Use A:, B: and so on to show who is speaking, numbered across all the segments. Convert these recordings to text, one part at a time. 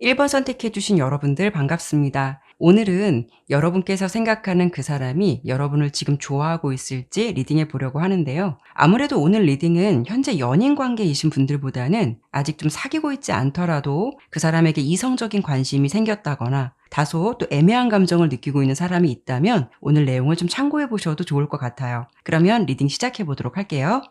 A: 1번 선택해 주신 여러분들 반갑습니다. 오늘은 여러분께서 생각하는 그 사람이 여러분을 지금 좋아하고 있을지 리딩해 보려고 하는데요. 아무래도 오늘 리딩은 현재 연인 관계이신 분들보다는 아직 좀 사귀고 있지 않더라도 그 사람에게 이성적인 관심이 생겼다거나 다소 또 애매한 감정을 느끼고 있는 사람이 있다면 오늘 내용을 좀 참고해 보셔도 좋을 것 같아요. 그러면 리딩 시작해 보도록 할게요.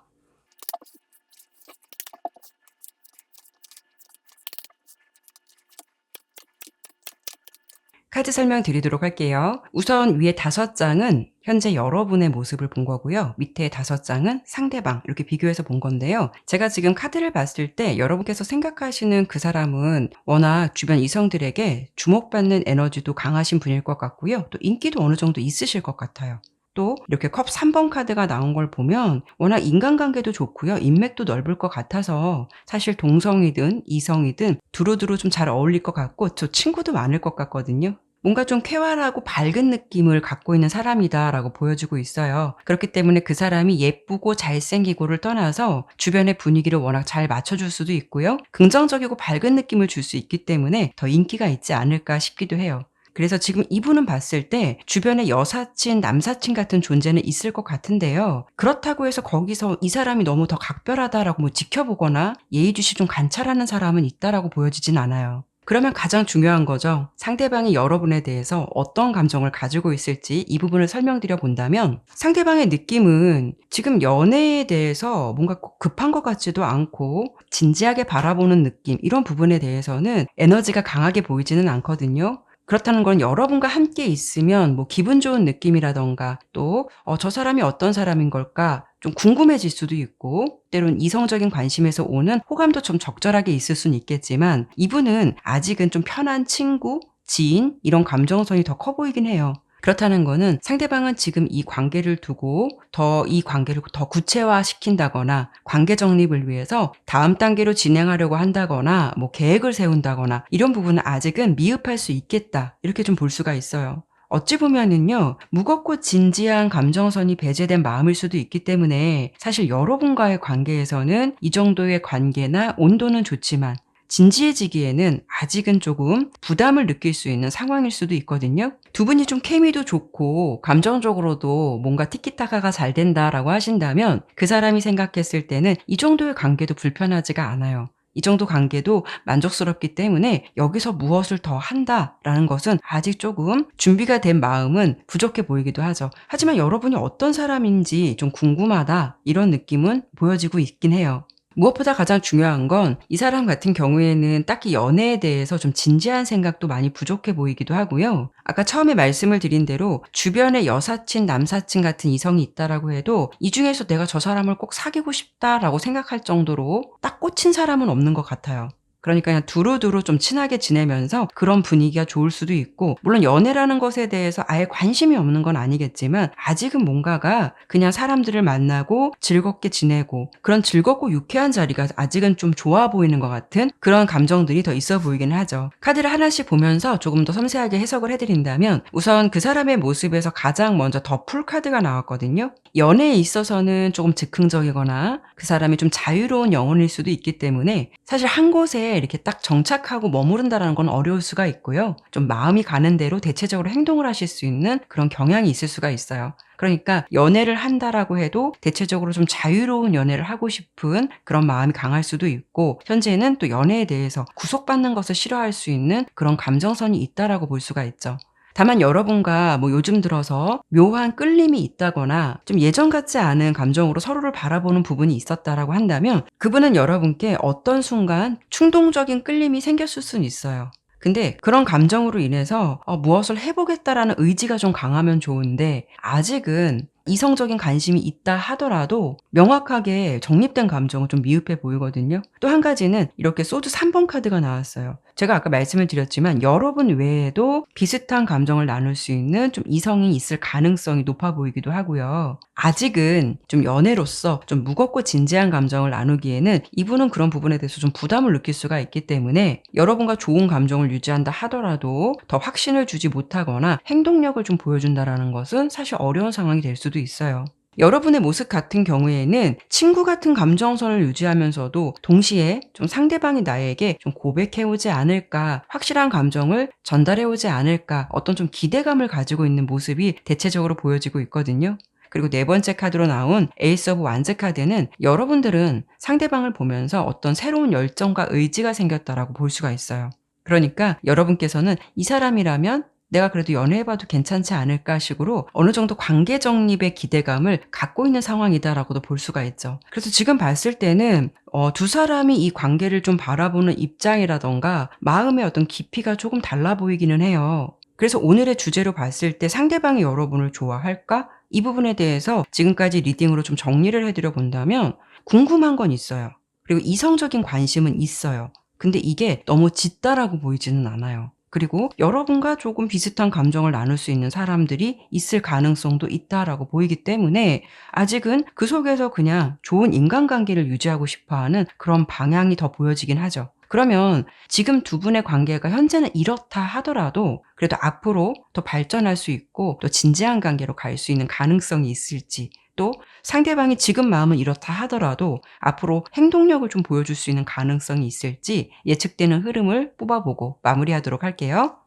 A: 카드 설명드리도록 할게요. 우선 위에 5장은 현재 여러분의 모습을 본 거고요. 밑에 5장은 상대방, 이렇게 비교해서 본 건데요. 제가 지금 카드를 봤을 때 여러분께서 생각하시는 그 사람은 워낙 주변 이성들에게 주목받는 에너지도 강하신 분일 것 같고요. 또 인기도 어느 정도 있으실 것 같아요. 또 이렇게 컵 3번 카드가 나온 걸 보면 워낙 인간관계도 좋고요. 인맥도 넓을 것 같아서 사실 동성이든 이성이든 두루두루 좀 잘 어울릴 것 같고 저 친구도 많을 것 같거든요. 뭔가 좀 쾌활하고 밝은 느낌을 갖고 있는 사람이다라고 보여주고 있어요. 그렇기 때문에 그 사람이 예쁘고 잘생기고를 떠나서 주변의 분위기를 워낙 잘 맞춰줄 수도 있고요. 긍정적이고 밝은 느낌을 줄 수 있기 때문에 더 인기가 있지 않을까 싶기도 해요. 그래서 지금 이분은 봤을 때 주변에 여사친, 남사친 같은 존재는 있을 것 같은데요. 그렇다고 해서 거기서 이 사람이 너무 더 각별하다라고 뭐 지켜보거나 예의주시 좀 관찰하는 사람은 있다라고 보여지진 않아요. 그러면 가장 중요한 거죠. 상대방이 여러분에 대해서 어떤 감정을 가지고 있을지 이 부분을 설명드려 본다면 상대방의 느낌은 지금 연애에 대해서 뭔가 꼭 급한 것 같지도 않고 진지하게 바라보는 느낌, 이런 부분에 대해서는 에너지가 강하게 보이지는 않거든요. 그렇다는 건 여러분과 함께 있으면 뭐 기분 좋은 느낌이라던가 또 '저 사람이 어떤 사람인 걸까?' 좀 궁금해질 수도 있고 때론 이성적인 관심에서 오는 호감도 좀 적절하게 있을 수는 있겠지만 이분은 아직은 좀 편한 친구, 지인 이런 감정선이 더 커 보이긴 해요. 그렇다는 거는 상대방은 지금 이 관계를 두고 더 이 관계를 더 구체화시킨다거나 관계 정립을 위해서 다음 단계로 진행하려고 한다거나 뭐 계획을 세운다거나 이런 부분은 아직은 미흡할 수 있겠다. 이렇게 좀 볼 수가 있어요. 어찌 보면은요, 무겁고 진지한 감정선이 배제된 마음일 수도 있기 때문에 사실 여러분과의 관계에서는 이 정도의 관계나 온도는 좋지만 진지해지기에는 아직은 조금 부담을 느낄 수 있는 상황일 수도 있거든요. 두 분이 좀 케미도 좋고 감정적으로도 뭔가 티키타카가 잘 된다라고 하신다면 그 사람이 생각했을 때는 이 정도의 관계도 불편하지가 않아요. 이 정도 관계도 만족스럽기 때문에 여기서 무엇을 더 한다라는 것은 아직 조금 준비가 된 마음은 부족해 보이기도 하죠. 하지만 여러분이 어떤 사람인지 좀 궁금하다, 이런 느낌은 보여지고 있긴 해요. 무엇보다 가장 중요한 건 이 사람 같은 경우에는 딱히 연애에 대해서 좀 진지한 생각도 많이 부족해 보이기도 하고요. 아까 처음에 말씀을 드린 대로 주변에 여사친, 남사친 같은 이성이 있다라고 해도 이 중에서 '내가 저 사람을 꼭 사귀고 싶다.'라고 생각할 정도로 딱 꽂힌 사람은 없는 것 같아요. 그러니까 그냥 두루두루 좀 친하게 지내면서 그런 분위기가 좋을 수도 있고, 물론 연애라는 것에 대해서 아예 관심이 없는 건 아니겠지만 아직은 뭔가가 그냥 사람들을 만나고 즐겁게 지내고 그런 즐겁고 유쾌한 자리가 아직은 좀 좋아 보이는 것 같은 그런 감정들이 더 있어 보이기는 하죠. 카드를 하나씩 보면서 조금 더 섬세하게 해석을 해드린다면 우선 그 사람의 모습에서 가장 먼저 더 풀 카드가 나왔거든요. 연애에 있어서는 조금 즉흥적이거나 그 사람이 좀 자유로운 영혼일 수도 있기 때문에 사실 한 곳에 이렇게 딱 정착하고 머무른다라는 건 어려울 수가 있고요. 좀 마음이 가는 대로 대체적으로 행동을 하실 수 있는 그런 경향이 있을 수가 있어요. 그러니까 연애를 한다라고 해도 대체적으로 좀 자유로운 연애를 하고 싶은 그런 마음이 강할 수도 있고, 현재는 또 연애에 대해서 구속받는 것을 싫어할 수 있는 그런 감정선이 있다라고 볼 수가 있죠. 다만 여러분과 뭐 요즘 들어서 묘한 끌림이 있다거나 좀 예전 같지 않은 감정으로 서로를 바라보는 부분이 있었다라고 한다면 그분은 여러분께 어떤 순간 충동적인 끌림이 생겼을 수는 있어요. 근데 그런 감정으로 인해서 무엇을 해 보겠다라는 의지가 좀 강하면 좋은데 아직은 이성적인 관심이 있다 하더라도 명확하게 정립된 감정은 좀 미흡해 보이거든요. 또 한 가지는 이렇게 소드 3번 카드가 나왔어요. 제가 아까 말씀을 드렸지만 여러분 외에도 비슷한 감정을 나눌 수 있는 좀 이성이 있을 가능성이 높아 보이기도 하고요. 아직은 좀 연애로서 좀 무겁고 진지한 감정을 나누기에는 이분은 그런 부분에 대해서 좀 부담을 느낄 수가 있기 때문에 여러분과 좋은 감정을 유지한다 하더라도 더 확신을 주지 못하거나 행동력을 좀 보여준다라는 것은 사실 어려운 상황이 될 수도 있어요. 여러분의 모습 같은 경우에는 친구 같은 감정선을 유지하면서도 동시에 좀 상대방이 나에게 좀 고백해오지 않을까, 확실한 감정을 전달해오지 않을까, 어떤 좀 기대감을 가지고 있는 모습이 대체적으로 보여지고 있거든요. 그리고 네 번째 카드로 나온 에이스 오브 완즈 카드는 여러분들은 상대방을 보면서 어떤 새로운 열정과 의지가 생겼다라고 볼 수가 있어요. 그러니까 여러분께서는 이 사람이라면 내가 그래도 연애해봐도 괜찮지 않을까 식으로 어느 정도 관계 정립의 기대감을 갖고 있는 상황이다라고도 볼 수가 있죠. 그래서 지금 봤을 때는 두 사람이 이 관계를 좀 바라보는 입장이라던가 마음의 어떤 깊이가 조금 달라 보이기는 해요. 그래서 오늘의 주제로 봤을 때 상대방이 여러분을 좋아할까? 이 부분에 대해서 지금까지 리딩으로 좀 정리를 해드려 본다면 궁금한 건 있어요. 그리고 이성적인 관심은 있어요. 근데 이게 너무 짙다라고 보이지는 않아요. 그리고 여러분과 조금 비슷한 감정을 나눌 수 있는 사람들이 있을 가능성도 있다라고 보이기 때문에 아직은 그 속에서 그냥 좋은 인간관계를 유지하고 싶어하는 그런 방향이 더 보여지긴 하죠. 그러면 지금 두 분의 관계가 현재는 이렇다 하더라도 그래도 앞으로 더 발전할 수 있고 또 진지한 관계로 갈 수 있는 가능성이 있을지, 또 상대방이 지금 마음은 이렇다 하더라도 앞으로 행동력을 좀 보여줄 수 있는 가능성이 있을지 예측되는 흐름을 뽑아보고 마무리하도록 할게요.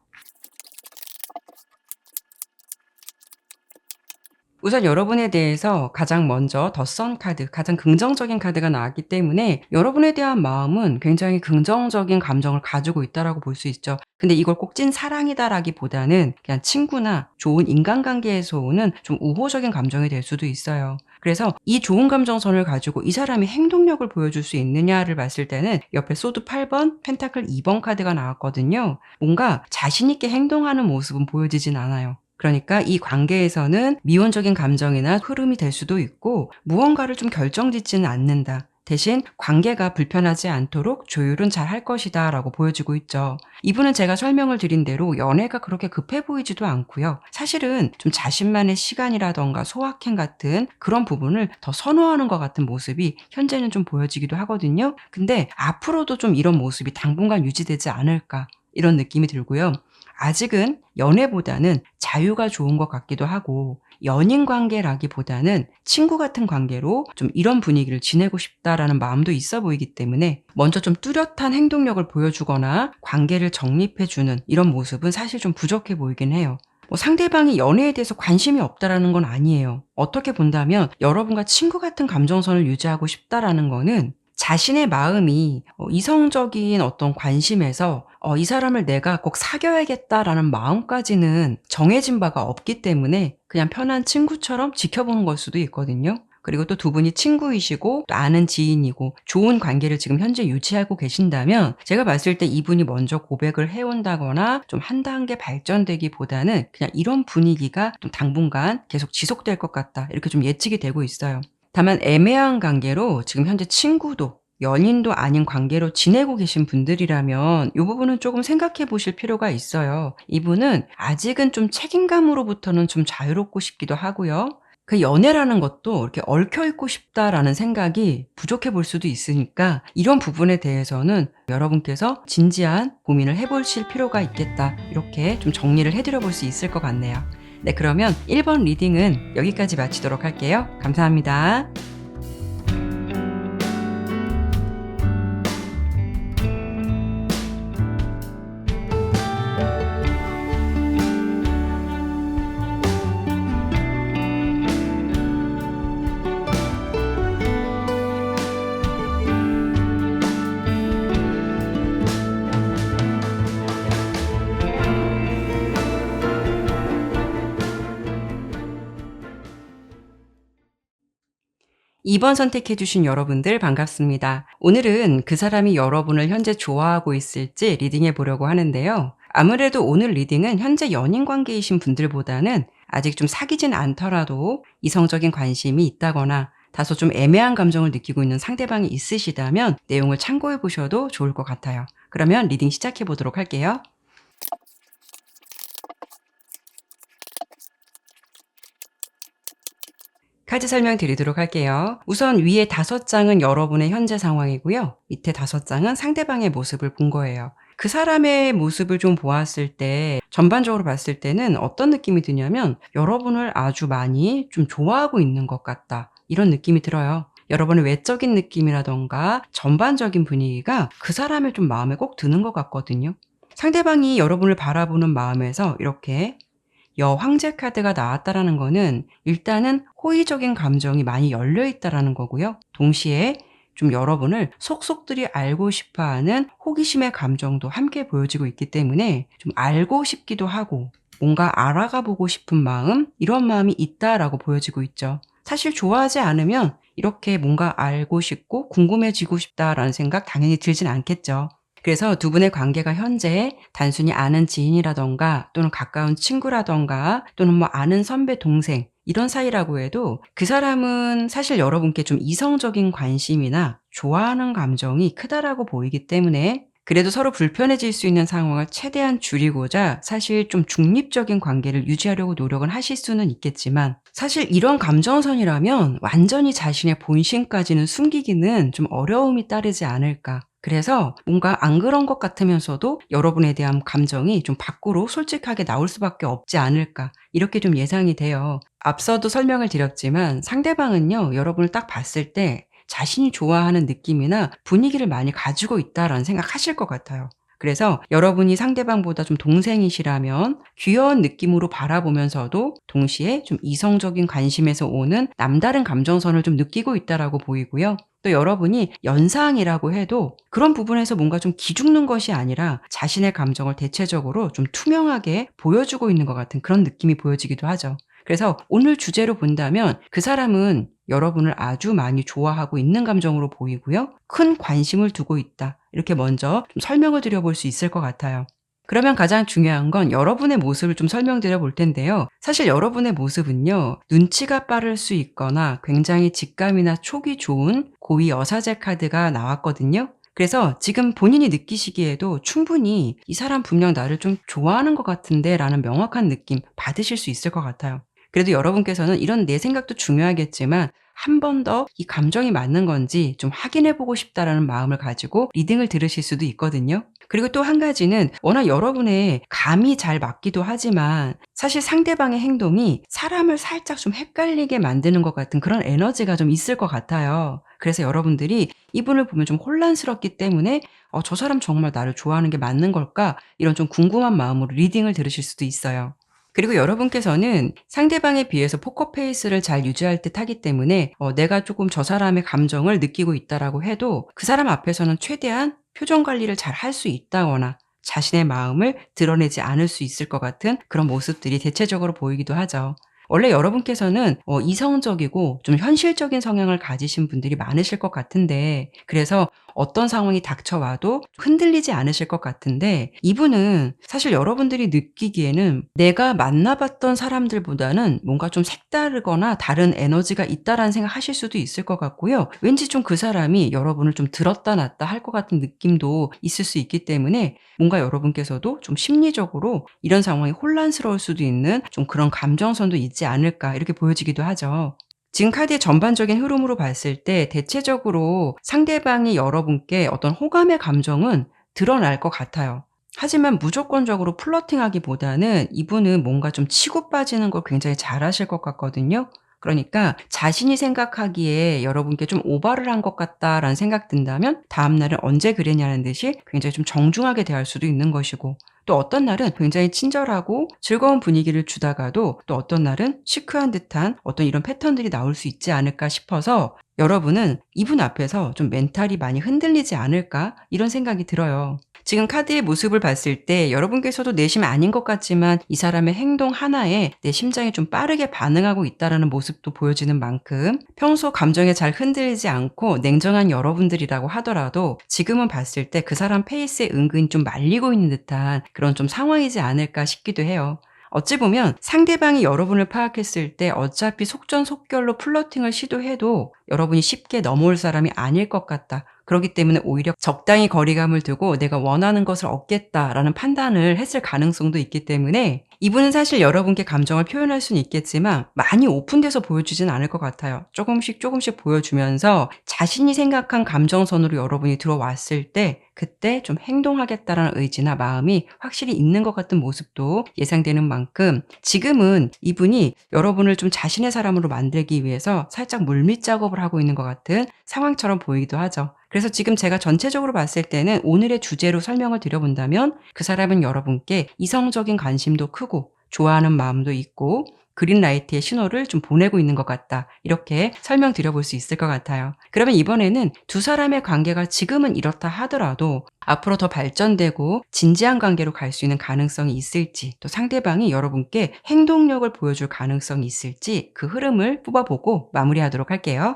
A: 우선 여러분에 대해서 가장 먼저 더 선 카드, 가장 긍정적인 카드가 나왔기 때문에 여러분에 대한 마음은 굉장히 긍정적인 감정을 가지고 있다라고 볼 수 있죠. 근데 이걸 꼭 찐 사랑이다라기보다는 그냥 친구나 좋은 인간관계에서 오는 좀 우호적인 감정이 될 수도 있어요. 그래서 이 좋은 감정선을 가지고 이 사람이 행동력을 보여줄 수 있느냐를 봤을 때는 옆에 소드 8번, 펜타클 2번 카드가 나왔거든요. 뭔가 자신 있게 행동하는 모습은 보여지진 않아요. 그러니까 이 관계에서는 미온적인 감정이나 흐름이 될 수도 있고 무언가를 좀 결정짓지는 않는다. 대신 관계가 불편하지 않도록 조율은 잘 할 것이다 라고 보여지고 있죠. 이분은 제가 설명을 드린 대로 연애가 그렇게 급해 보이지도 않고요. 사실은 좀 자신만의 시간이라던가 소확행 같은 그런 부분을 더 선호하는 것 같은 모습이 현재는 좀 보여지기도 하거든요. 근데 앞으로도 좀 이런 모습이 당분간 유지되지 않을까 이런 느낌이 들고요. 아직은 연애보다는 자유가 좋은 것 같기도 하고 연인 관계라기보다는 친구 같은 관계로 좀 이런 분위기를 지내고 싶다라는 마음도 있어 보이기 때문에 먼저 좀 뚜렷한 행동력을 보여주거나 관계를 정립해주는 이런 모습은 사실 좀 부족해 보이긴 해요. 상대방이 연애에 대해서 관심이 없다라는 건 아니에요. 어떻게 본다면 여러분과 친구 같은 감정선을 유지하고 싶다라는 거는 자신의 마음이 이성적인 어떤 관심에서 이 사람을 내가 꼭 사귀어야겠다라는 마음까지는 정해진 바가 없기 때문에 그냥 편한 친구처럼 지켜보는 걸 수도 있거든요. 그리고 또 두 분이 친구이시고 또 아는 지인이고 좋은 관계를 지금 현재 유지하고 계신다면 제가 봤을 때 이분이 먼저 고백을 해온다거나 좀 한 단계 발전되기보다는 그냥 이런 분위기가 좀 당분간 계속 지속될 것 같다 이렇게 좀 예측이 되고 있어요. 다만 애매한 관계로 지금 현재 친구도 연인도 아닌 관계로 지내고 계신 분들이라면 이 부분은 조금 생각해 보실 필요가 있어요. 이분은 아직은 좀 책임감으로부터는 좀 자유롭고 싶기도 하고요. 그 연애라는 것도 이렇게 얽혀있고 싶다라는 생각이 부족해 볼 수도 있으니까 이런 부분에 대해서는 여러분께서 진지한 고민을 해보실 필요가 있겠다. 이렇게 좀 정리를 해드려 볼 수 있을 것 같네요. 네, 그러면 1번 리딩은 여기까지 마치도록 할게요. 감사합니다. 이 번 선택해 주신 여러분들 반갑습니다. 오늘은 그 사람이 여러분을 현재 좋아하고 있을지 리딩해 보려고 하는데요. 아무래도 오늘 리딩은 현재 연인 관계이신 분들보다는 아직 좀 사귀진 않더라도 이성적인 관심이 있다거나 다소 좀 애매한 감정을 느끼고 있는 상대방이 있으시다면 내용을 참고해 보셔도 좋을 것 같아요. 그러면 리딩 시작해 보도록 할게요. 카드 설명드리도록 할게요. 우선 위에 5장은 여러분의 현재 상황이고요. 밑에 5장은 상대방의 모습을 본 거예요. 그 사람의 모습을 좀 보았을 때 전반적으로 봤을 때는 어떤 느낌이 드냐면 '여러분을 아주 많이 좀 좋아하고 있는 것 같다.' 이런 느낌이 들어요. 여러분의 외적인 느낌이라든가 전반적인 분위기가 그 사람의 좀 마음에 꼭 드는 것 같거든요. 상대방이 여러분을 바라보는 마음에서 이렇게 여황제 카드가 나왔다라는 거는 일단은 호의적인 감정이 많이 열려 있다라는 거고요. 동시에 좀 여러분을 속속들이 알고 싶어 하는 호기심의 감정도 함께 보여지고 있기 때문에 좀 알고 싶기도 하고 뭔가 알아가 보고 싶은 마음, 이런 마음이 있다라고 보여지고 있죠. 사실 좋아하지 않으면 이렇게 뭔가 알고 싶고 궁금해지고 싶다라는 생각 당연히 들진 않겠죠. 그래서 두 분의 관계가 현재 단순히 아는 지인이라든가 또는 가까운 친구라든가 또는 뭐 아는 선배, 동생 이런 사이라고 해도 그 사람은 사실 여러분께 좀 이성적인 관심이나 좋아하는 감정이 크다라고 보이기 때문에 그래도 서로 불편해질 수 있는 상황을 최대한 줄이고자 사실 좀 중립적인 관계를 유지하려고 노력은 하실 수는 있겠지만 사실 이런 감정선이라면 완전히 자신의 본심까지는 숨기기는 좀 어려움이 따르지 않을까. 그래서 뭔가 안 그런 것 같으면서도 여러분에 대한 감정이 좀 밖으로 솔직하게 나올 수밖에 없지 않을까. 이렇게 좀 예상이 돼요. 앞서도 설명을 드렸지만 상대방은요, 여러분을 딱 봤을 때 자신이 좋아하는 느낌이나 분위기를 많이 가지고 있다라는 생각하실 것 같아요. 그래서 여러분이 상대방보다 좀 동생이시라면 귀여운 느낌으로 바라보면서도 동시에 좀 이성적인 관심에서 오는 남다른 감정선을 좀 느끼고 있다라고 보이고요. 또 여러분이 연상이라고 해도 그런 부분에서 뭔가 좀 기죽는 것이 아니라 자신의 감정을 대체적으로 좀 투명하게 보여주고 있는 것 같은 그런 느낌이 보여지기도 하죠. 그래서 오늘 주제로 본다면 그 사람은 여러분을 아주 많이 좋아하고 있는 감정으로 보이고요. 큰 관심을 두고 있다. 이렇게 먼저 좀 설명을 드려 볼 수 있을 것 같아요. 그러면 가장 중요한 건 여러분의 모습을 좀 설명드려 볼 텐데요. 사실 여러분의 모습은요, 눈치가 빠를 수 있거나 굉장히 직감이나 촉이 좋은 고위 여사제 카드가 나왔거든요. 그래서 지금 본인이 느끼시기에도 충분히 '이 사람 분명 나를 좀 좋아하는 것 같은데.' 라는 명확한 느낌 받으실 수 있을 것 같아요. 그래도 여러분께서는 이런 내 생각도 중요하겠지만 한 번 더 이 감정이 맞는 건지 좀 확인해 보고 싶다라는 마음을 가지고 리딩을 들으실 수도 있거든요. 그리고 또 한 가지는 워낙 여러분의 감이 잘 맞기도 하지만 사실 상대방의 행동이 사람을 살짝 좀 헷갈리게 만드는 것 같은 그런 에너지가 좀 있을 것 같아요. 그래서 여러분들이 이분을 보면 좀 혼란스럽기 때문에 '저 사람 정말 나를 좋아하는 게 맞는 걸까?' 이런 좀 궁금한 마음으로 리딩을 들으실 수도 있어요. 그리고 여러분께서는 상대방에 비해서 포커페이스를 잘 유지할 듯하기 때문에 내가 조금 저 사람의 감정을 느끼고 있다라고 해도 그 사람 앞에서는 최대한 표정 관리를 잘 할 수 있다거나 자신의 마음을 드러내지 않을 수 있을 것 같은 그런 모습들이 대체적으로 보이기도 하죠. 원래 여러분께서는 이성적이고 좀 현실적인 성향을 가지신 분들이 많으실 것 같은데 그래서 어떤 상황이 닥쳐와도 흔들리지 않으실 것 같은데 이분은 사실 여러분들이 느끼기에는 내가 만나 봤던 사람들보다는 뭔가 좀 색다르거나 다른 에너지가 있다라는 생각하실 수도 있을 것 같고요. 왠지 좀 그 사람이 여러분을 좀 들었다 놨다 할 것 같은 느낌도 있을 수 있기 때문에 뭔가 여러분께서도 좀 심리적으로 이런 상황이 혼란스러울 수도 있는 좀 그런 감정선도 있지 않을까 이렇게 보여지기도 하죠. 지금 카드의 전반적인 흐름으로 봤을 때 대체적으로 상대방이 여러분께 어떤 호감의 감정은 드러날 것 같아요. 하지만 무조건적으로 플러팅하기보다는 이분은 뭔가 좀 치고 빠지는 걸 굉장히 잘하실 것 같거든요. 그러니까 자신이 생각하기에 여러분께 좀 '오바를 한 것 같다.'라는 생각 든다면 다음 날은 "언제 그랬냐."는 듯이 굉장히 좀 정중하게 대할 수도 있는 것이고 또 어떤 날은 굉장히 친절하고 즐거운 분위기를 주다가도 또 어떤 날은 시크한 듯한 어떤 이런 패턴들이 나올 수 있지 않을까 싶어서 여러분은 이분 앞에서 좀 '멘탈이 많이 흔들리지 않을까?' 이런 생각이 들어요. 지금 카드의 모습을 봤을 때 여러분께서도 내심 아닌 것 같지만 이 사람의 행동 하나에 내 심장이 좀 빠르게 반응하고 있다라는 모습도 보여지는 만큼 평소 감정에 잘 흔들리지 않고 냉정한 여러분들이라고 하더라도 지금은 봤을 때 그 사람 페이스에 은근히 좀 말리고 있는 듯한 그런 좀 상황이지 않을까 싶기도 해요. 어찌 보면 상대방이 여러분을 파악했을 때 어차피 속전속결로 플러팅을 시도해도 여러분이 쉽게 넘어올 사람이 아닐 것 같다. 그렇기 때문에 오히려 적당히 거리감을 두고 '내가 원하는 것을 얻겠다.'라는 판단을 했을 가능성도 있기 때문에 이분은 사실 여러분께 감정을 표현할 수는 있겠지만 많이 오픈돼서 보여주진 않을 것 같아요. 조금씩 조금씩 보여주면서 자신이 생각한 감정선으로 여러분이 들어왔을 때 그때 좀 행동하겠다라는 의지나 마음이 확실히 있는 것 같은 모습도 예상되는 만큼 지금은 이분이 여러분을 좀 자신의 사람으로 만들기 위해서 살짝 물밑 작업을 하고 있는 것 같은 상황처럼 보이기도 하죠. 그래서 지금 제가 전체적으로 봤을 때는 오늘의 주제로 설명을 드려본다면 그 사람은 여러분께 이성적인 관심도 크고 좋아하는 마음도 있고 그린라이트의 신호를 좀 보내고 있는 것 같다. 이렇게 설명드려 볼 수 있을 것 같아요. 그러면 이번에는 두 사람의 관계가 지금은 이렇다 하더라도 앞으로 더 발전되고 진지한 관계로 갈 수 있는 가능성이 있을지, 또 상대방이 여러분께 행동력을 보여줄 가능성이 있을지 그 흐름을 뽑아보고 마무리하도록 할게요.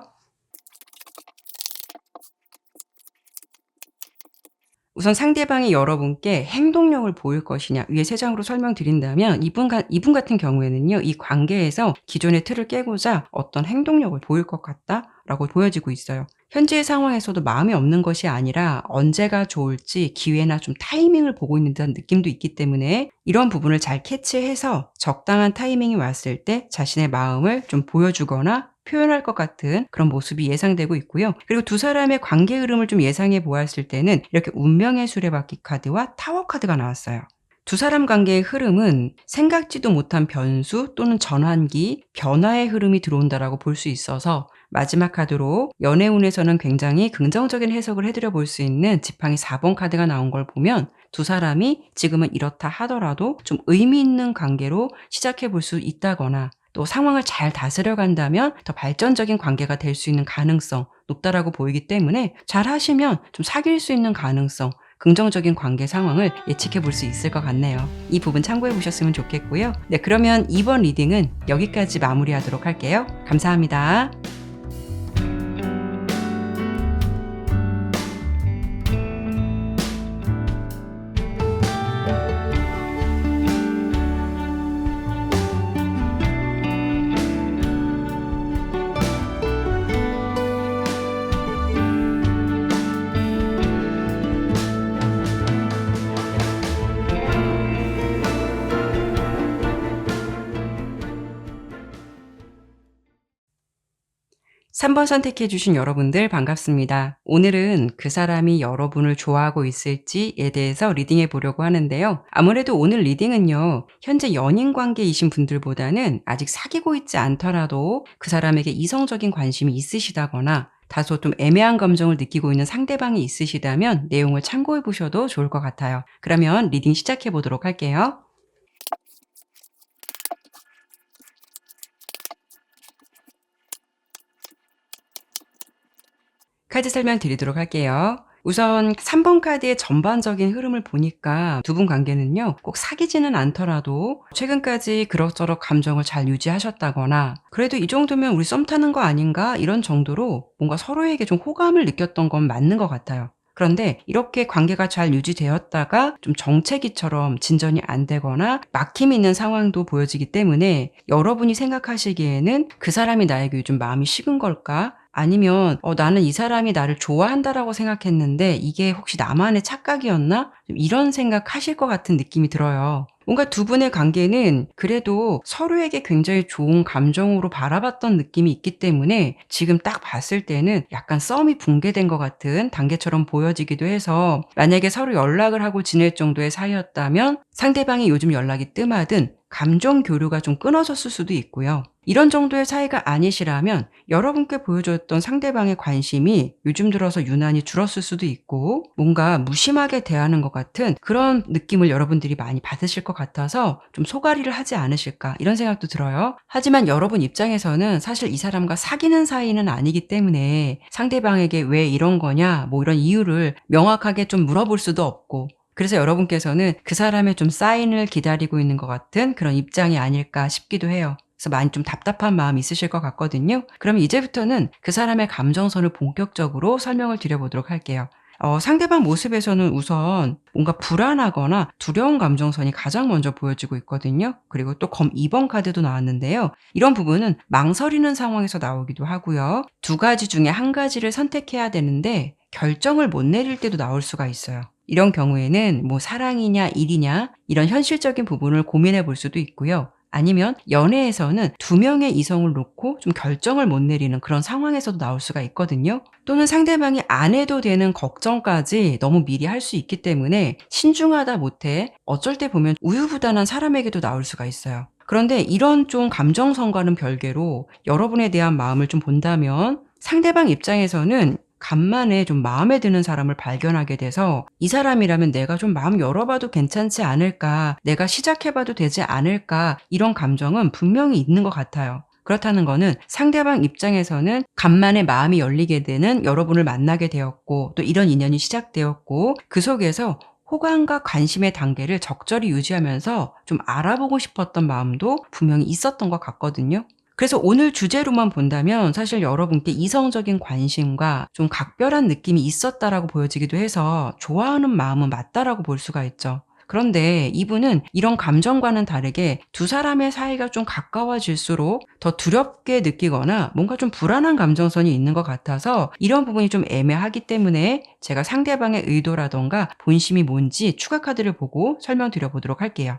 A: 우선 상대방이 여러분께 행동력을 보일 것이냐, 위에 세 장으로 설명드린다면 이분 같은 경우에는요, 이 관계에서 기존의 틀을 깨고자 어떤 행동력을 보일 것 같다라고 보여지고 있어요. 현재의 상황에서도 마음이 없는 것이 아니라 언제가 좋을지 기회나 좀 타이밍을 보고 있는 듯한 느낌도 있기 때문에 이런 부분을 잘 캐치해서 적당한 타이밍이 왔을 때 자신의 마음을 좀 보여주거나 표현할 것 같은 그런 모습이 예상되고 있고요. 그리고 두 사람의 관계 흐름을 좀 예상해 보았을 때는 이렇게 운명의 수레바퀴 카드와 타워 카드가 나왔어요. 두 사람 관계의 흐름은 생각지도 못한 변수 또는 전환기, 변화의 흐름이 들어온다라고 볼 수 있어서 마지막 카드로 연애운에서는 굉장히 긍정적인 해석을 해드려 볼 수 있는 지팡이 4번 카드가 나온 걸 보면 두 사람이 지금은 이렇다 하더라도 좀 의미 있는 관계로 시작해 볼 수 있다거나 또 상황을 잘 다스려 간다면 더 발전적인 관계가 될 수 있는 가능성 높다라고 보이기 때문에 잘 하시면 좀 사귈 수 있는 가능성, 긍정적인 관계 상황을 예측해 볼 수 있을 것 같네요. 이 부분 참고해 보셨으면 좋겠고요. 네, 그러면 이번 리딩은 여기까지 마무리하도록 할게요. 감사합니다. 삼 번 선택해 주신 여러분들 반갑습니다. 오늘은 그 사람이 여러분을 좋아하고 있을지에 대해서 리딩해 보려고 하는데요. 아무래도 오늘 리딩은요, 현재 연인 관계이신 분들보다는 아직 사귀고 있지 않더라도 그 사람에게 이성적인 관심이 있으시다거나 다소 좀 애매한 감정을 느끼고 있는 상대방이 있으시다면 내용을 참고해 보셔도 좋을 것 같아요. 그러면 리딩 시작해 보도록 할게요. 카드 설명 드리도록 할게요. 우선 3번 카드의 전반적인 흐름을 보니까 두 분 관계는요, 꼭 사귀지는 않더라도 최근까지 그럭저럭 감정을 잘 유지하셨다거나 그래도 이 정도면 우리 썸 타는 거 아닌가? 이런 정도로 뭔가 서로에게 좀 호감을 느꼈던 건 맞는 것 같아요. 그런데 이렇게 관계가 잘 유지되었다가 좀 정체기처럼 진전이 안 되거나 막힘이 있는 상황도 보여지기 때문에 여러분이 생각하시기에는 그 사람이 나에게 요즘 마음이 식은 걸까? 아니면 나는 이 사람이 나를 좋아한다라고 생각했는데 이게 혹시 나만의 착각이었나? 좀 이런 생각하실 것 같은 느낌이 들어요. 뭔가 두 분의 관계는 그래도 서로에게 굉장히 좋은 감정으로 바라봤던 느낌이 있기 때문에 지금 딱 봤을 때는 약간 썸이 붕괴된 것 같은 단계처럼 보여지기도 해서 만약에 서로 연락을 하고 지낼 정도의 사이였다면 상대방이 요즘 연락이 뜸하든 감정 교류가 좀 끊어졌을 수도 있고요. 이런 정도의 사이가 아니시라면 여러분께 보여줬던 상대방의 관심이 요즘 들어서 유난히 줄었을 수도 있고 뭔가 무심하게 대하는 것 같은 그런 느낌을 여러분들이 많이 받으실 것 같아서 좀 소가리를 하지 않으실까 이런 생각도 들어요. 하지만 여러분 입장에서는 사실 이 사람과 사귀는 사이는 아니기 때문에 상대방에게 왜 이런 거냐 뭐 이런 이유를 명확하게 좀 물어볼 수도 없고 그래서 여러분께서는 그 사람의 좀 사인을 기다리고 있는 것 같은 그런 입장이 아닐까 싶기도 해요. 그래서 많이 좀 답답한 마음이 있으실 것 같거든요. 그러면 이제부터는 그 사람의 감정선을 본격적으로 설명을 드려보도록 할게요. 상대방 모습에서는 우선 뭔가 불안하거나 두려운 감정선이 가장 먼저 보여지고 있거든요. 그리고 또 검 2번 카드도 나왔는데요. 이런 부분은 망설이는 상황에서 나오기도 하고요. 두 가지 중에 한 가지를 선택해야 되는데 결정을 못 내릴 때도 나올 수가 있어요. 이런 경우에는 뭐 사랑이냐 일이냐 이런 현실적인 부분을 고민해 볼 수도 있고요. 아니면 연애에서는 두 명의 이성을 놓고 좀 결정을 못 내리는 그런 상황에서도 나올 수가 있거든요. 또는 상대방이 안 해도 되는 걱정까지 너무 미리 할 수 있기 때문에 신중하다 못해 어쩔 때 보면 우유부단한 사람에게도 나올 수가 있어요. 그런데 이런 좀 감정선과는 별개로 여러분에 대한 마음을 좀 본다면 상대방 입장에서는 간만에 좀 마음에 드는 사람을 발견하게 돼서 '이 사람이라면 내가 좀 마음 열어봐도 괜찮지 않을까? 내가 시작해봐도 되지 않을까?' 이런 감정은 분명히 있는 것 같아요. 그렇다는 거는 상대방 입장에서는 간만에 마음이 열리게 되는 여러분을 만나게 되었고 또 이런 인연이 시작되었고 그 속에서 호감과 관심의 단계를 적절히 유지하면서 좀 알아보고 싶었던 마음도 분명히 있었던 것 같거든요. 그래서 오늘 주제로만 본다면 사실 여러분께 이성적인 관심과 좀 각별한 느낌이 있었다라고 보여지기도 해서 좋아하는 마음은 맞다라고 볼 수가 있죠. 그런데 이분은 이런 감정과는 다르게 두 사람의 사이가 좀 가까워질수록 더 두렵게 느끼거나 뭔가 좀 불안한 감정선이 있는 것 같아서 이런 부분이 좀 애매하기 때문에 제가 상대방의 의도라던가 본심이 뭔지 추가 카드를 보고 설명드려 보도록 할게요.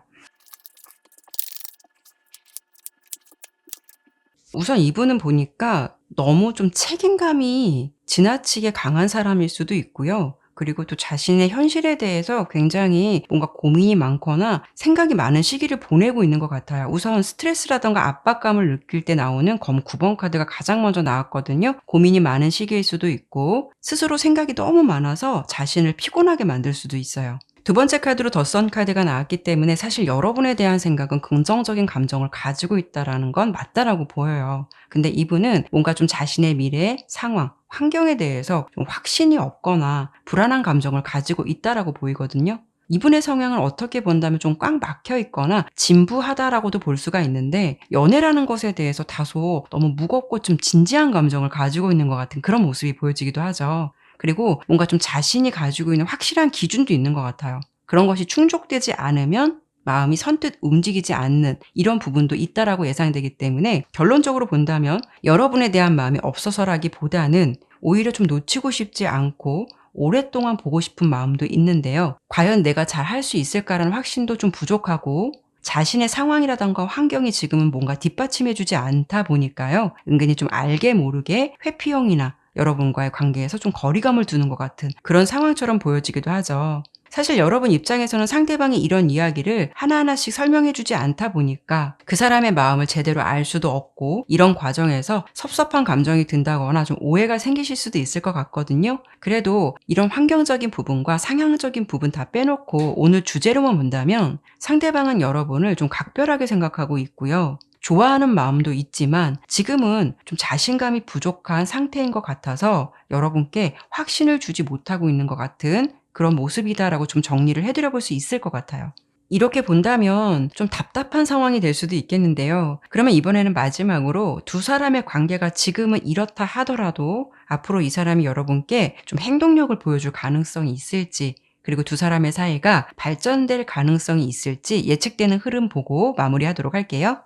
A: 우선 이분은 보니까 너무 좀 책임감이 지나치게 강한 사람일 수도 있고요. 그리고 또 자신의 현실에 대해서 굉장히 뭔가 고민이 많거나 생각이 많은 시기를 보내고 있는 것 같아요. 우선 스트레스라든가 압박감을 느낄 때 나오는 검 9번 카드가 가장 먼저 나왔거든요. 고민이 많은 시기일 수도 있고 스스로 생각이 너무 많아서 자신을 피곤하게 만들 수도 있어요. 두 번째 카드로 더 선 카드가 나왔기 때문에 사실 여러분에 대한 생각은 긍정적인 감정을 가지고 있다라는 건 맞다라고 보여요. 근데 이분은 뭔가 좀 자신의 미래, 상황, 환경에 대해서 좀 확신이 없거나 불안한 감정을 가지고 있다라고 보이거든요. 이분의 성향을 어떻게 본다면 좀 꽉 막혀 있거나 진부하다라고도 볼 수가 있는데 연애라는 것에 대해서 다소 너무 무겁고 좀 진지한 감정을 가지고 있는 것 같은 그런 모습이 보여지기도 하죠. 그리고 뭔가 좀 자신이 가지고 있는 확실한 기준도 있는 것 같아요. 그런 것이 충족되지 않으면 마음이 선뜻 움직이지 않는 이런 부분도 있다라고 예상되기 때문에 결론적으로 본다면 여러분에 대한 마음이 없어서라기보다는 오히려 좀 놓치고 싶지 않고 오랫동안 보고 싶은 마음도 있는데요. 과연 내가 잘 할 수 있을까라는 확신도 좀 부족하고 자신의 상황이라든가 환경이 지금은 뭔가 뒷받침해 주지 않다 보니까요. 은근히 좀 알게 모르게 회피형이나 여러분과의 관계에서 좀 거리감을 두는 것 같은 그런 상황처럼 보여지기도 하죠. 사실 여러분 입장에서는 상대방이 이런 이야기를 하나하나씩 설명해 주지 않다 보니까 그 사람의 마음을 제대로 알 수도 없고 이런 과정에서 섭섭한 감정이 든다거나 좀 오해가 생기실 수도 있을 것 같거든요. 그래도 이런 환경적인 부분과 상향적인 부분 다 빼놓고 오늘 주제로만 본다면 상대방은 여러분을 좀 각별하게 생각하고 있고요. 좋아하는 마음도 있지만 지금은 좀 자신감이 부족한 상태인 것 같아서 여러분께 확신을 주지 못하고 있는 것 같은 그런 모습이다라고 좀 정리를 해 드려 볼 수 있을 것 같아요. 이렇게 본다면 좀 답답한 상황이 될 수도 있겠는데요. 그러면 이번에는 마지막으로 두 사람의 관계가 지금은 이렇다 하더라도 앞으로 이 사람이 여러분께 좀 행동력을 보여줄 가능성이 있을지 그리고 두 사람의 사이가 발전될 가능성이 있을지 예측되는 흐름 보고 마무리하도록 할게요.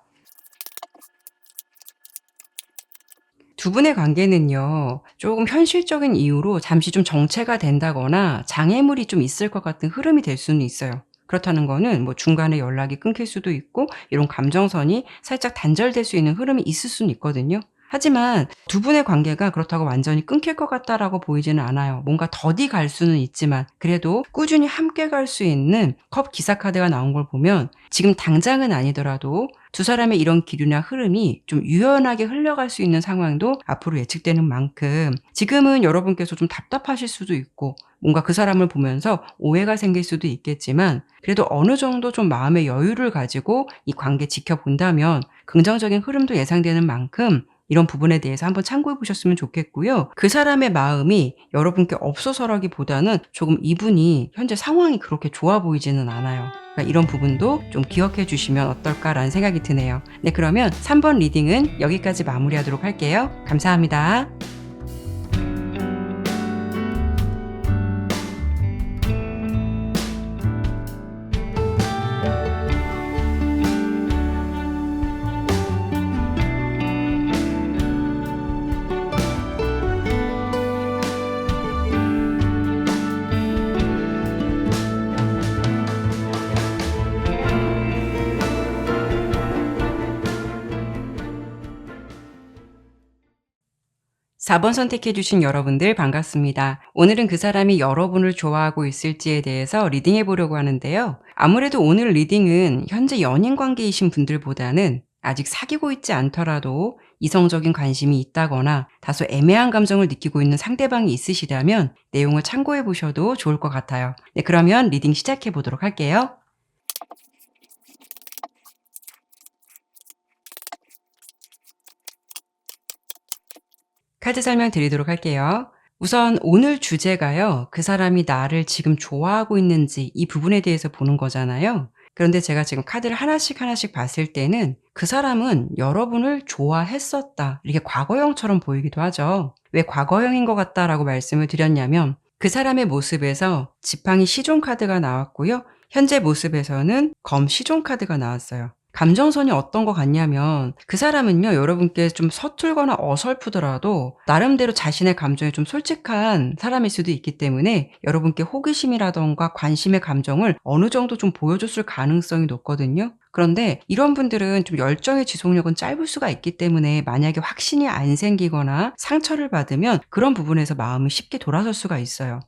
A: 두 분의 관계는요. 조금 현실적인 이유로 잠시 좀 정체가 된다거나 장애물이 좀 있을 것 같은 흐름이 될 수는 있어요. 그렇다는 거는 뭐 중간에 연락이 끊길 수도 있고 이런 감정선이 살짝 단절될 수 있는 흐름이 있을 수는 있거든요. 하지만 두 분의 관계가 그렇다고 완전히 끊길 것 같다라고 보이지는 않아요. 뭔가 더디 갈 수는 있지만 그래도 꾸준히 함께 갈 수 있는 컵 기사 카드가 나온 걸 보면 지금 당장은 아니더라도 두 사람의 이런 기류나 흐름이 좀 유연하게 흘러갈 수 있는 상황도 앞으로 예측되는 만큼 지금은 여러분께서 좀 답답하실 수도 있고 뭔가 그 사람을 보면서 오해가 생길 수도 있겠지만 그래도 어느 정도 좀 마음의 여유를 가지고 이 관계 지켜본다면 긍정적인 흐름도 예상되는 만큼 이런 부분에 대해서 한번 참고해 보셨으면 좋겠고요. 그 사람의 마음이 여러분께 없어서라기보다는 조금 이분이 현재 상황이 그렇게 좋아 보이지는 않아요. 그러니까 이런 부분도 좀 기억해 주시면 어떨까라는 생각이 드네요. 네, 그러면 3번 리딩은 여기까지 마무리하도록 할게요. 감사합니다. 4번 선택해 주신 여러분들 반갑습니다. 오늘은 그 사람이 여러분을 좋아하고 있을지에 대해서 리딩해 보려고 하는데요. 아무래도 오늘 리딩은 현재 연인 관계이신 분들보다는 아직 사귀고 있지 않더라도 이성적인 관심이 있다거나 다소 애매한 감정을 느끼고 있는 상대방이 있으시다면 내용을 참고해 보셔도 좋을 것 같아요. 네, 그러면 리딩 시작해 보도록 할게요. 카드 설명 드리도록 할게요. 우선 오늘 주제가요. 그 사람이 나를 지금 좋아하고 있는지 이 부분에 대해서 보는 거잖아요. 그런데 제가 지금 카드를 하나씩 하나씩 봤을 때는 그 사람은 여러분을 좋아했었다. 이렇게 과거형처럼 보이기도 하죠. 왜 과거형인 것 같다라고 말씀을 드렸냐면 그 사람의 모습에서 지팡이 시종 카드가 나왔고요. 현재 모습에서는 검 시종 카드가 나왔어요. 감정선이 어떤 것 같냐면 그 사람은요, 여러분께 좀 서툴거나 어설프더라도 나름대로 자신의 감정에 좀 솔직한 사람일 수도 있기 때문에 여러분께 호기심이라던가 관심의 감정을 어느 정도 좀 보여줬을 가능성이 높거든요. 그런데 이런 분들은 좀 열정의 지속력은 짧을 수가 있기 때문에 만약에 확신이 안 생기거나 상처를 받으면 그런 부분에서 마음이 쉽게 돌아설 수가 있어요.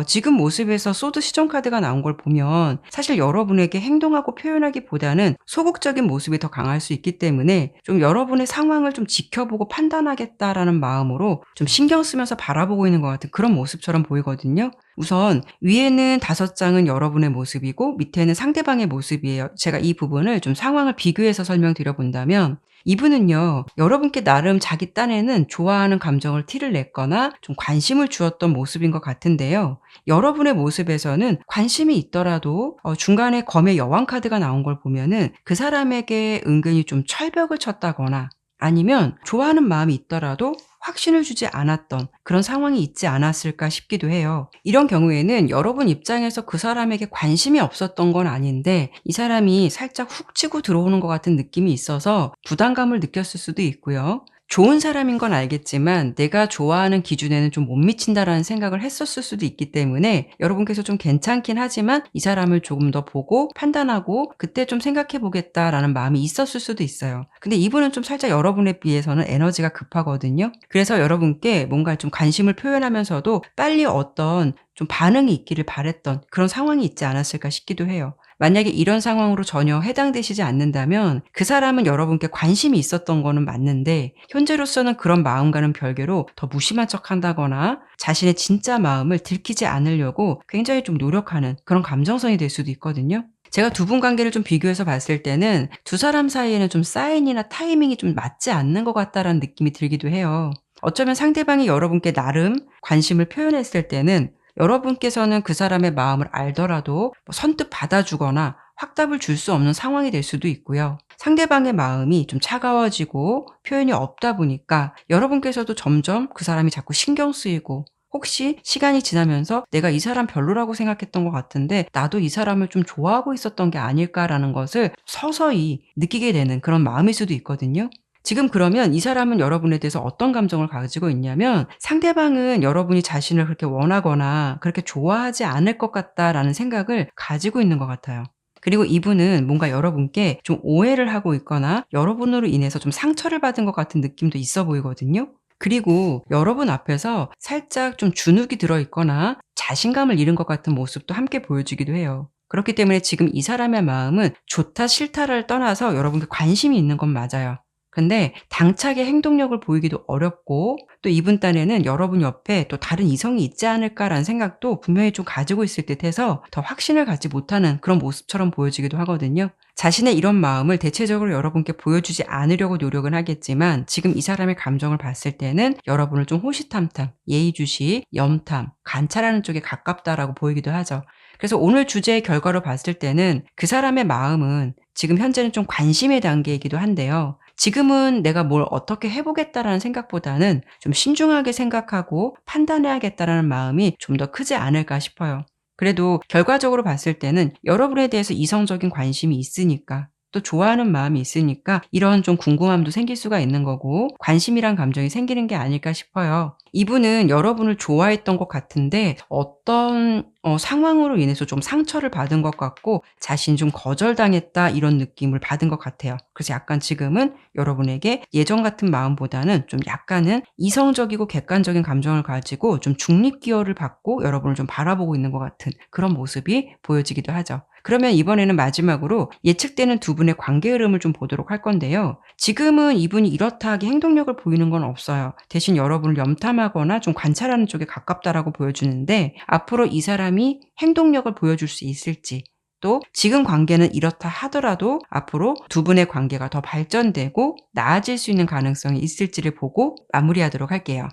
A: 지금 모습에서 소드 시전 카드가 나온 걸 보면 사실 여러분에게 행동하고 표현하기보다는 소극적인 모습이 더 강할 수 있기 때문에 좀 여러분의 상황을 좀 지켜보고 판단하겠다라는 마음으로 좀 신경 쓰면서 바라보고 있는 것 같은 그런 모습처럼 보이거든요. 우선 위에는 5장은 여러분의 모습이고 밑에는 상대방의 모습이에요. 제가 이 부분을 좀 상황을 비교해서 설명드려 본다면 이분은요, 여러분께 나름 자기 딴에는 좋아하는 감정을 티를 냈거나 좀 관심을 주었던 모습인 것 같은데요. 여러분의 모습에서는 관심이 있더라도 중간에 검의 여왕 카드가 나온 걸 보면은 그 사람에게 은근히 좀 철벽을 쳤다거나 아니면 좋아하는 마음이 있더라도 확신을 주지 않았던 그런 상황이 있지 않았을까 싶기도 해요. 이런 경우에는 여러분 입장에서 그 사람에게 관심이 없었던 건 아닌데 이 사람이 살짝 훅 치고 들어오는 것 같은 느낌이 있어서 부담감을 느꼈을 수도 있고요. 좋은 사람인 건 알겠지만 내가 좋아하는 기준에는 좀 못 미친다라는 생각을 했었을 수도 있기 때문에 여러분께서 좀 괜찮긴 하지만 이 사람을 조금 더 보고 판단하고 그때 좀 생각해 보겠다라는 마음이 있었을 수도 있어요. 근데 이분은 좀 살짝 여러분에 비해서는 에너지가 급하거든요. 그래서 여러분께 뭔가 좀 관심을 표현하면서도 빨리 어떤 좀 반응이 있기를 바랬던 그런 상황이 있지 않았을까 싶기도 해요. 만약에 이런 상황으로 전혀 해당되시지 않는다면 그 사람은 여러분께 관심이 있었던 거는 맞는데 현재로서는 그런 마음과는 별개로 더 무심한 척한다거나 자신의 진짜 마음을 들키지 않으려고 굉장히 좀 노력하는 그런 감정선이 될 수도 있거든요. 제가 두 분 관계를 좀 비교해서 봤을 때는 두 사람 사이에는 좀 사인이나 타이밍이 좀 맞지 않는 것 같다라는 느낌이 들기도 해요. 어쩌면 상대방이 여러분께 나름 관심을 표현했을 때는 여러분께서는 그 사람의 마음을 알더라도 선뜻 받아주거나 확답을 줄 수 없는 상황이 될 수도 있고요. 상대방의 마음이 좀 차가워지고 표현이 없다 보니까 여러분께서도 점점 그 사람이 자꾸 신경 쓰이고 혹시 시간이 지나면서 내가 이 사람 별로라고 생각했던 것 같은데 나도 이 사람을 좀 좋아하고 있었던 게 아닐까라는 것을 서서히 느끼게 되는 그런 마음일 수도 있거든요. 지금 그러면 이 사람은 여러분에 대해서 어떤 감정을 가지고 있냐면 상대방은 여러분이 자신을 그렇게 원하거나 그렇게 좋아하지 않을 것 같다라는 생각을 가지고 있는 것 같아요. 그리고 이분은 뭔가 여러분께 좀 오해를 하고 있거나 여러분으로 인해서 좀 상처를 받은 것 같은 느낌도 있어 보이거든요. 그리고 여러분 앞에서 살짝 좀 주눅이 들어 있거나 자신감을 잃은 것 같은 모습도 함께 보여주기도 해요. 그렇기 때문에 지금 이 사람의 마음은 좋다 싫다를 떠나서 여러분께 관심이 있는 건 맞아요. 근데 당차게 행동력을 보이기도 어렵고 또 이분 딴에는 여러분 옆에 또 다른 이성이 있지 않을까라는 생각도 분명히 좀 가지고 있을 듯해서 더 확신을 갖지 못하는 그런 모습처럼 보여지기도 하거든요. 자신의 이런 마음을 대체적으로 여러분께 보여주지 않으려고 노력은 하겠지만 지금 이 사람의 감정을 봤을 때는 여러분을 좀 호시탐탐, 예의주시, 염탐, 관찰하는 쪽에 가깝다라고 보이기도 하죠. 그래서 오늘 주제의 결과로 봤을 때는 그 사람의 마음은 지금 현재는 좀 관심의 단계이기도 한데요. 지금은 내가 뭘 어떻게 해보겠다라는 생각보다는 좀 신중하게 생각하고 판단해야겠다라는 마음이 좀 더 크지 않을까 싶어요. 그래도 결과적으로 봤을 때는 여러분에 대해서 이성적인 관심이 있으니까 또 좋아하는 마음이 있으니까 이런 좀 궁금함도 생길 수가 있는 거고 관심이란 감정이 생기는 게 아닐까 싶어요. 이분은 여러분을 좋아했던 것 같은데 어떤 상황으로 인해서 좀 상처를 받은 것 같고 자신이 좀 거절당했다 이런 느낌을 받은 것 같아요. 그래서 약간 지금은 여러분에게 예전 같은 마음보다는 좀 약간은 이성적이고 객관적인 감정을 가지고 좀 중립 기여를 받고 여러분을 좀 바라보고 있는 것 같은 그런 모습이 보여지기도 하죠. 그러면 이번에는 마지막으로 예측되는 두 분의 관계 흐름을 좀 보도록 할 건데요. 지금은 이분이 이렇다 하게 행동력을 보이는 건 없어요. 대신 여러분을 염탐하거나 좀 관찰하는 쪽에 가깝다라고 보여주는데 앞으로 이 사람이 행동력을 보여줄 수 있을지 또 지금 관계는 이렇다 하더라도 앞으로 두 분의 관계가 더 발전되고 나아질 수 있는 가능성이 있을지를 보고 마무리하도록 할게요.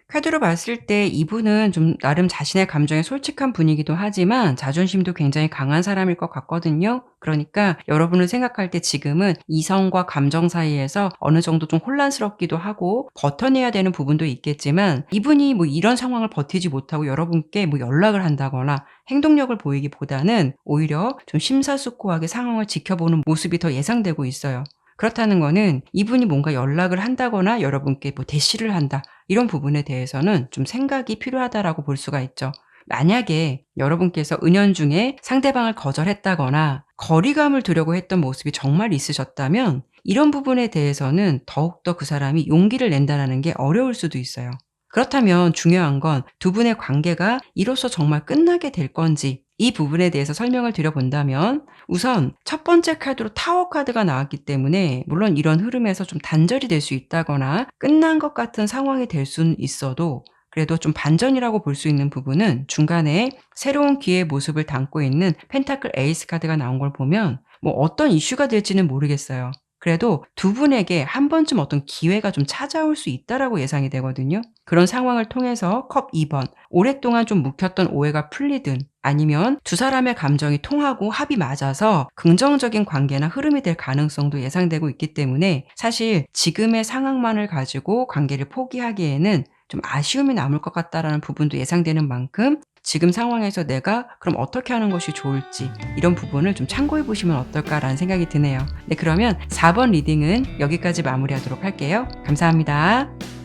A: 카드로 봤을 때 이분은 좀 나름 자신의 감정에 솔직한 분이기도 하지만 자존심도 굉장히 강한 사람일 것 같거든요. 그러니까 여러분을 생각할 때 지금은 이성과 감정 사이에서 어느 정도 좀 혼란스럽기도 하고 버텨내야 되는 부분도 있겠지만 이분이 뭐 이런 상황을 버티지 못하고 여러분께 뭐 연락을 한다거나 행동력을 보이기보다는 오히려 좀 심사숙고하게 상황을 지켜보는 모습이 더 예상되고 있어요. 그렇다는 거는 이분이 뭔가 연락을 한다거나 여러분께 뭐 대시를 한다 이런 부분에 대해서는 좀 생각이 필요하다라고 볼 수가 있죠. 만약에 여러분께서 은연중에 상대방을 거절했다거나 거리감을 두려고 했던 모습이 정말 있으셨다면 이런 부분에 대해서는 더욱더 그 사람이 용기를 낸다라는 게 어려울 수도 있어요. 그렇다면 중요한 건 두 분의 관계가 이로써 정말 끝나게 될 건지 이 부분에 대해서 설명을 드려본다면 우선 첫 번째 카드로 타워 카드가 나왔기 때문에 물론 이런 흐름에서 좀 단절이 될 수 있다거나 끝난 것 같은 상황이 될 수는 있어도 그래도 좀 반전이라고 볼 수 있는 부분은 중간에 새로운 기회의 모습을 담고 있는 펜타클 에이스 카드가 나온 걸 보면 뭐 어떤 이슈가 될지는 모르겠어요. 그래도 두 분에게 한 번쯤 어떤 기회가 좀 찾아올 수 있다라고 예상이 되거든요. 그런 상황을 통해서 컵 2번 오랫동안 좀 묵혔던 오해가 풀리든 아니면 두 사람의 감정이 통하고 합이 맞아서 긍정적인 관계나 흐름이 될 가능성도 예상되고 있기 때문에 사실 지금의 상황만을 가지고 관계를 포기하기에는 좀 아쉬움이 남을 것 같다라는 부분도 예상되는 만큼 지금 상황에서 내가 그럼 어떻게 하는 것이 좋을지 이런 부분을 좀 참고해 보시면 어떨까라는 생각이 드네요. 네, 그러면 4번 리딩은 여기까지 마무리하도록 할게요. 감사합니다.